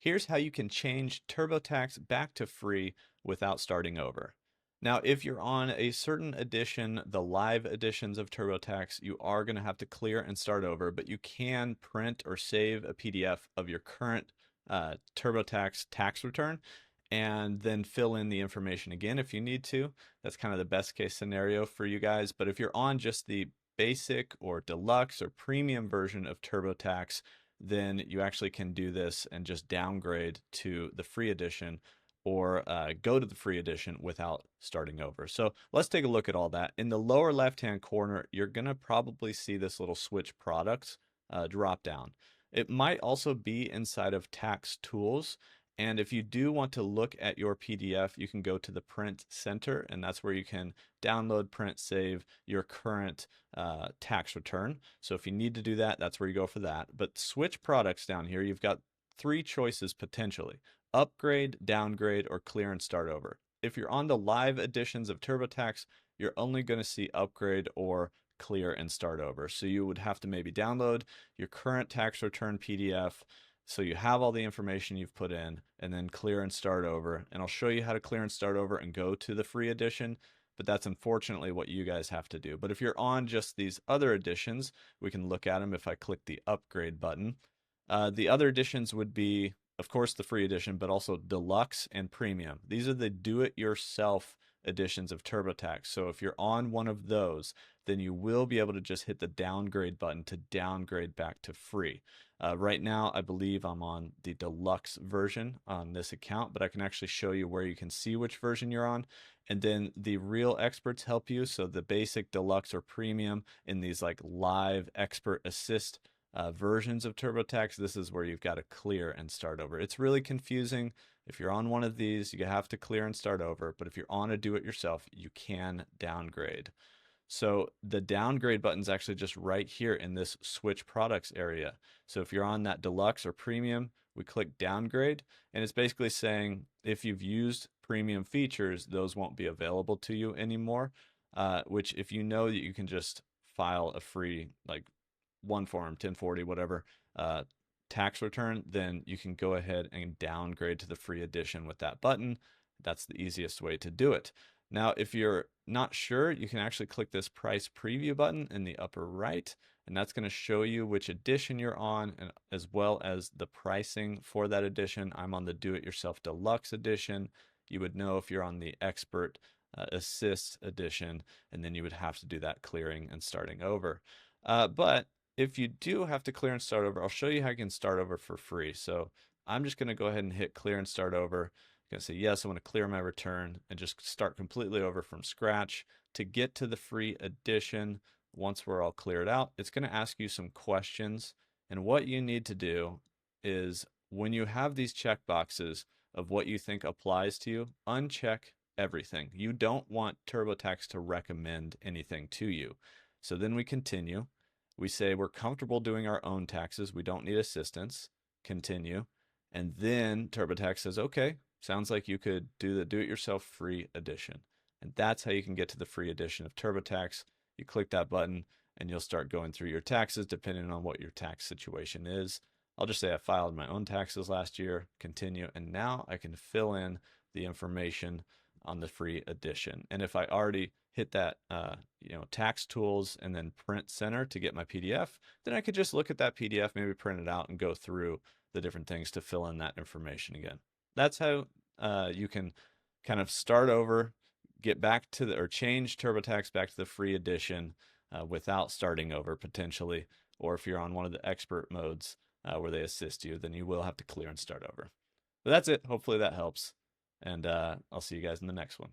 Here's how you can change TurboTax back to free without starting over. Now, if you're on a certain edition, the live editions of TurboTax, you are going to have to clear and start over, but you can print or save a PDF of your current TurboTax tax return and then fill in the information again if you need to. That's kind of the best case scenario for you guys. But if you're on just the basic or deluxe or premium version of TurboTax, then you actually can do this and just downgrade to the free edition or go to the free edition without starting over. So let's take a look at all that. In the lower left-hand corner, you're gonna probably see this little switch products drop down. It might also be inside of tax tools. And if you do want to look at your PDF, you can go to the print center, and that's where you can download, print, save your current tax return. So if you need to do that, that's where you go for that. But switch products down here, you've got three choices potentially: upgrade, downgrade, or clear and start over. If you're on the live editions of TurboTax, you're only going to see upgrade or clear and start over. So you would have to maybe download your current tax return PDF, so you have all the information you've put in, and then clear and start over. And I'll show you how to clear and start over and go to the free edition, but that's unfortunately what you guys have to do. But if you're on just these other editions, we can look at them if I click the upgrade button. The other editions would be, of course, the free edition, but also deluxe and premium. These are the do-it-yourself editions of TurboTax. So if you're on one of those, then you will be able to just hit the downgrade button to downgrade back to free. Right now, I believe I'm on the deluxe version on this account, but I can actually show you where you can see which version you're on. And then the real experts help you. So the basic, deluxe, or premium in these like live expert assist versions of TurboTax, this is where you've got to clear and start over. It's really confusing. If you're on one of these, you have to clear and start over. But if you're on a do-it-yourself, you can downgrade. So the downgrade button is actually just right here in this switch products area. So if you're on that deluxe or premium, we click downgrade, and it's basically saying if you've used premium features, those won't be available to you anymore, which if you know that you can just file a free, like one form, 1040, whatever, tax return, then you can go ahead and downgrade to the free edition with that button. That's the easiest way to do it. Now, if you're not sure, you can actually click this price preview button in the upper right, and that's going to show you which edition you're on, and as well as the pricing for that edition. I'm on the do-it-yourself deluxe edition. You would know if you're on the expert assist edition, and then you would have to do that clearing and starting over. But if you do have to clear and start over, I'll show you how you can start over for free. So I'm just going to go ahead and hit clear and start over. I'm going to say, yes, I want to clear my return and just start completely over from scratch. To get to the free edition, once we're all cleared out, it's going to ask you some questions. And what you need to do is, when you have these check boxes of what you think applies to you, uncheck everything. You don't want TurboTax to recommend anything to you. So then we continue. We say we're comfortable doing our own taxes. We don't need assistance. Continue. And then TurboTax says, okay, sounds like you could do the do-it-yourself free edition. And that's how you can get to the free edition of TurboTax. You click that button and you'll start going through your taxes depending on what your tax situation is. I'll just say I filed my own taxes last year, continue, and now I can fill in the information on the free edition. And if I already hit that tax tools and then print center to get my PDF, then I could just look at that PDF, maybe print it out and go through the different things to fill in that information again. That's how you can kind of start over, get back to or change TurboTax back to the free edition without starting over potentially. Or if you're on one of the expert modes where they assist you, then you will have to clear and start over. But that's it. Hopefully that helps. And I'll see you guys in the next one.